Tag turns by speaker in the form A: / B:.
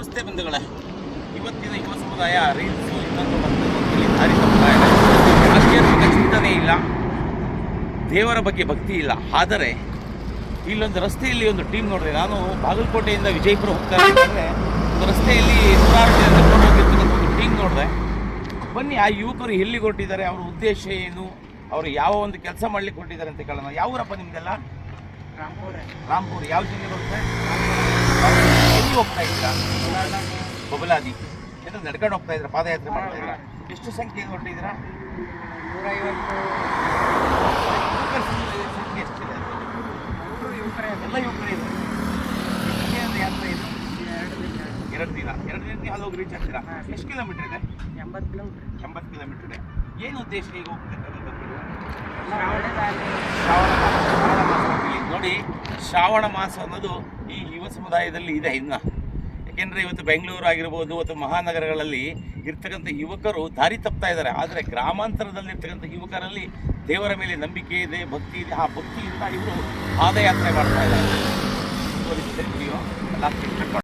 A: ನಮಸ್ತೆ ಬಂಧುಗಳೇ. ಇವತ್ತಿನ ಯುವ ಸಮುದಾಯ ರೀಲ್ಸು ಇನ್ನೊಂದು ಮತ್ತೊಂದು ದಾರಿ ತಪ್ತಾ ಇದೆ. ಆಧ್ಯಾತ್ಮಿಕ ಚಿಂತನೆ ಇಲ್ಲ, ದೇವರ ಬಗ್ಗೆ ಭಕ್ತಿ ಇಲ್ಲ. ಆದರೆ ಇಲ್ಲೊಂದು ರಸ್ತೆಯಲ್ಲಿ ಒಂದು ಟೀಮ್ ನೋಡಿದೆ. ನಾನು ಬಾಗಲಕೋಟೆಯಿಂದ ವಿಜಯಪುರ ಹೋಗ್ತಾ ಇದ್ದರೆ ಒಂದು ರಸ್ತೆಯಲ್ಲಿ ನೂರಾರು ಜನ ಕರ್ಕೊಂಡು ಹೋಗಿರ್ತಕ್ಕಂಥ ಒಂದು ಟೀಮ್ ನೋಡಿದೆ. ಬನ್ನಿ, ಆ ಯುವಕರು ಎಲ್ಲಿಗೆ ಹೊರಟಿದ್ದಾರೆ, ಅವರ ಉದ್ದೇಶ ಏನು, ಅವರು ಯಾವ ಒಂದು ಕೆಲಸ ಮಾಡ್ಲಿಕ್ಕೆ ಹೊರಟಿದ್ದಾರೆ ಅಂತ ಕೇಳೋಣ. ಯಾವ ಊರಪ್ಪ ನಿಮ್ದೆಲ್ಲ? ರಾಂಪುರ. ಯಾವ ಜಿಲ್ಲೆ ಬರುತ್ತೆ? ಎಲ್ಲಿ ಹೋಗ್ತಾ ಇದ್ದೀರಾ? ಬಬಲಾದಿ. ಎಲ್ಲ ನಡ್ಕೊಂಡು ಹೋಗ್ತಾ ಇದ್ದೀರಾ? ಪಾದಯಾತ್ರೆ ಮಾಡ್ತಾ ಇದ್ದೀರಾ? ಎಷ್ಟು ಸಂಖ್ಯೆ ಹೊರಟಿದ್ದೀರಾ?
B: 150.
A: ಸಂಖ್ಯೆ ಎಷ್ಟಿದೆ? ಎಲ್ಲ ಯುವಕರೇ ಇದೆ. ಯಾತ್ರೆ ಇದು 2 ದಿನ. 2 ದಿನಕ್ಕೆ ಅಲ್ಲಿ ಹೋಗಿ ರೀಚ್ ಆಗ್ತೀರಾ? ಎಷ್ಟು ಕಿಲೋಮೀಟರ್ ಇದೆ?
B: 80 ಕಿಲೋಮೀಟರ್.
A: 80 ಕಿಲೋಮೀಟರ್ ಇದೆ. ಏನು ಉದ್ದೇಶ ಈಗ ಹೋಗ್ತಿರ್ತಕ್ಕಂಥದ್ದು? ನೋಡಿ, ಶ್ರಾವಣ ಮಾಸ ಅನ್ನೋದು ಈ ಯುವ ಸಮುದಾಯದಲ್ಲಿ ಇದೆ ಇನ್ನು. ಯಾಕೆಂದರೆ ಇವತ್ತು ಬೆಂಗಳೂರು ಆಗಿರ್ಬೋದು ಅಥವಾ ಮಹಾನಗರಗಳಲ್ಲಿ ಇರ್ತಕ್ಕಂಥ ಯುವಕರು ದಾರಿ ತಪ್ತಾ ಇದ್ದಾರೆ. ಆದರೆ ಗ್ರಾಮಾಂತರದಲ್ಲಿರ್ತಕ್ಕಂಥ ಯುವಕರಲ್ಲಿ ದೇವರ ಮೇಲೆ ನಂಬಿಕೆ ಇದೆ, ಭಕ್ತಿ ಇದೆ. ಆ ಭಕ್ತಿಯಿಂದ ಇವರು ಪಾದಯಾತ್ರೆ ಮಾಡ್ತಾ ಇದ್ದಾರೆ.